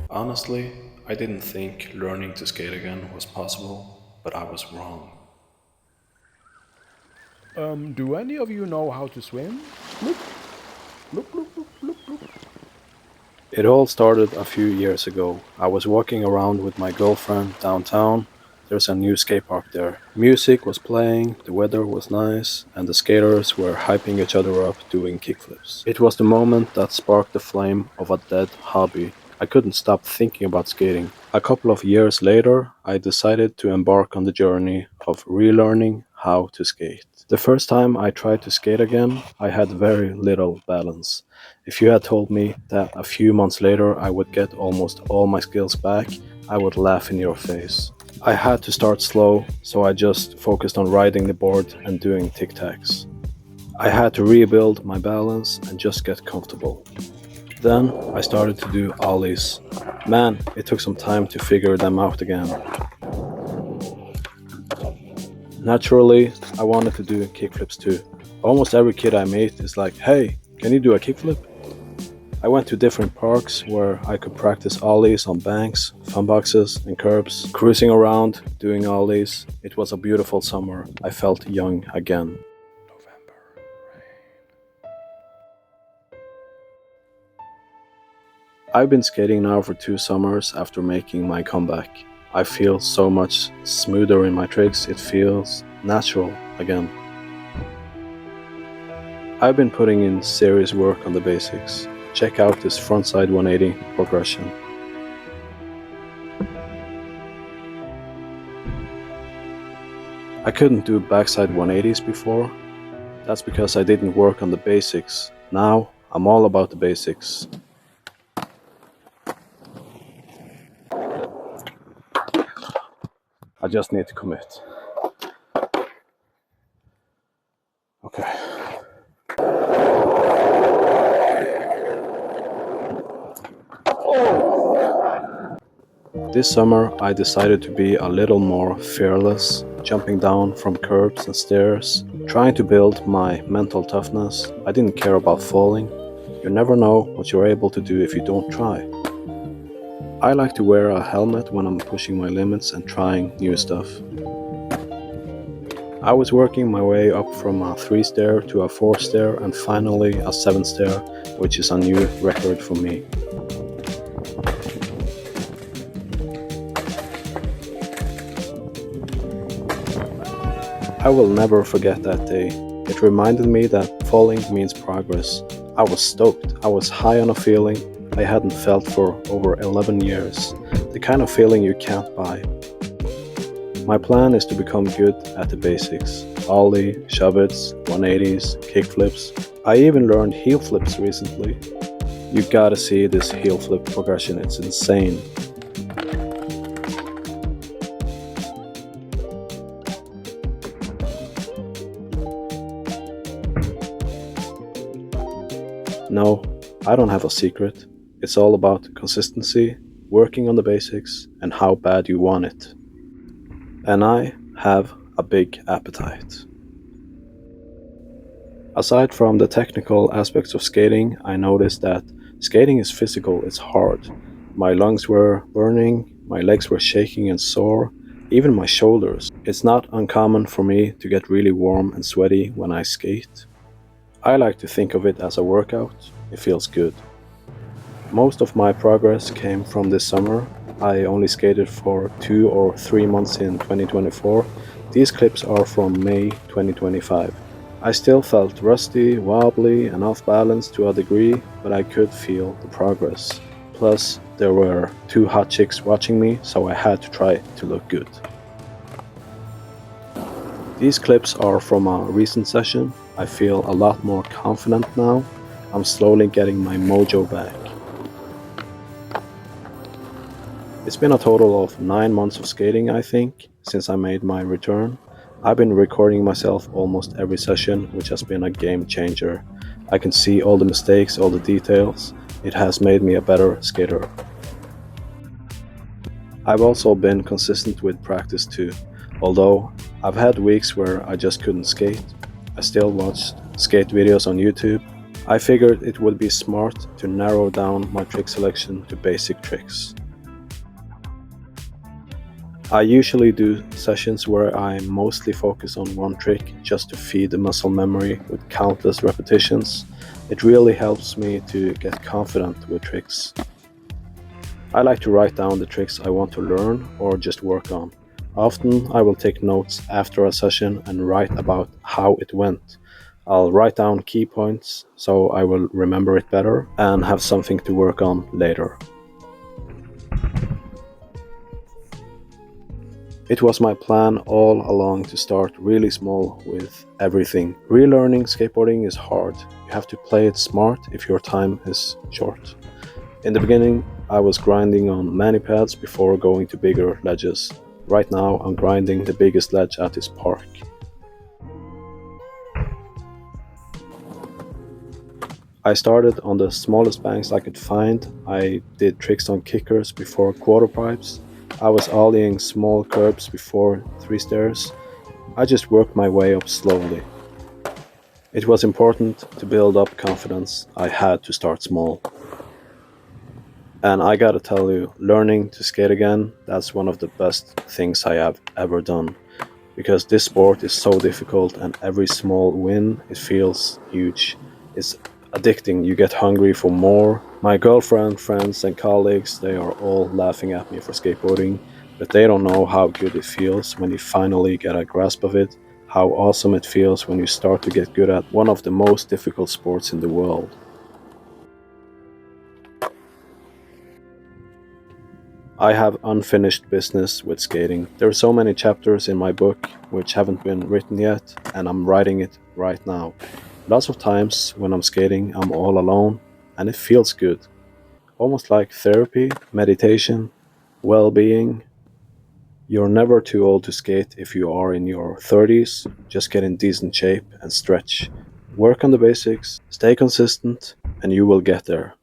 Honestly, I didn't think learning to skate again was possible, but I was wrong. Do any of you know how to swim? Look, look, look, look, look, look. It all started a few years ago. I was walking around with my girlfriend downtown. There's a new skate park there. Music was playing, the weather was nice, and the skaters were hyping each other up doing kickflips. It was the moment that sparked the flame of a dead hobby. I couldn't stop thinking about skating. A couple of years later, I decided to embark on the journey of relearning how to skate. The first time I tried to skate again, I had very little balance. If you had told me that a few months later I would get almost all my skills back, I would laugh in your face. I had to start slow, so I just focused on riding the board and doing tic-tacs. I had to rebuild my balance and just get comfortable. Then I started to do ollies. Man, it took some time to figure them out again. Naturally, I wanted to do kickflips too. Almost every kid I meet is like, hey, can you do a kickflip? I went to different parks where I could practice ollies on banks, fun boxes, and curbs, cruising around, doing ollies. It was a beautiful summer. I felt young again. I've been skating now for 2 summers after making my comeback. I feel so much smoother in my tricks, it feels natural again. I've been putting in serious work on the basics. Check out this frontside 180 progression. I couldn't do backside 180s before. That's because I didn't work on the basics. Now I'm all about the basics. I just need to commit. Okay. This summer I decided to be a little more fearless, jumping down from curbs and stairs, trying to build my mental toughness. I didn't care about falling. You never know what you're able to do if you don't try. I like to wear a helmet when I'm pushing my limits and trying new stuff. I was working my way up from a 3-stair to a 4-stair and finally a 7-stair, which is a new record for me. I will never forget that day. It reminded me that falling means progress. I was stoked. I was high on a feeling I hadn't felt for over 11 years. The kind of feeling you can't buy. My plan is to become good at the basics. Ollie, shove-its, 180s, kickflips. I even learned heel flips recently. You gotta see this heel flip progression, it's insane. No, I don't have a secret. It's all about consistency, working on the basics, and how bad you want it. And I have a big appetite. Aside from the technical aspects of skating, I noticed that skating is physical, it's hard. My lungs were burning, my legs were shaking and sore, even my shoulders. It's not uncommon for me to get really warm and sweaty when I skate. I like to think of it as a workout, it feels good. Most of my progress came from this summer. I only skated for 2 or 3 months in 2024. These clips are from May 2025. I still felt rusty, wobbly and off balance to a degree, but I could feel the progress. Plus, there were 2 hot chicks watching me, so I had to try to look good. These clips are from a recent session. I feel a lot more confident now. I'm slowly getting my mojo back. It's been a total of 9 months of skating, I think, since I made my return. I've been recording myself almost every session, which has been a game changer. I can see all the mistakes, all the details. It has made me a better skater. I've also been consistent with practice too. Although I've had weeks where I just couldn't skate, I still watched skate videos on YouTube. I figured it would be smart to narrow down my trick selection to basic tricks. I usually do sessions where I mostly focus on one trick just to feed the muscle memory with countless repetitions. It really helps me to get confident with tricks. I like to write down the tricks I want to learn or just work on. Often I will take notes after a session and write about how it went. I'll write down key points so I will remember it better and have something to work on later. It was my plan all along to start really small with everything. Relearning skateboarding is hard. You have to play it smart if your time is short. In the beginning, I was grinding on mani pads before going to bigger ledges. Right now, I'm grinding the biggest ledge at this park. I started on the smallest banks I could find. I did tricks on kickers before quarter pipes. I was ollieing small curbs before three stairs. I just worked my way up slowly. It was important to build up confidence. I had to start small. And I gotta tell you, learning to skate again, that's one of the best things I have ever done. Because this sport is so difficult and every small win, it feels huge. It's addicting, you get hungry for more. My girlfriend, friends, and colleagues, they are all laughing at me for skateboarding, but they don't know how good it feels when you finally get a grasp of it, how awesome it feels when you start to get good at one of the most difficult sports in the world. I have unfinished business with skating. There are so many chapters in my book which haven't been written yet, and I'm writing it right now. Lots of times when I'm skating, I'm all alone, and it feels good. Almost like therapy, meditation, well being. You're never too old to skate if you are in your 30s. Just get in decent shape and stretch. Work on the basics, stay consistent, and you will get there.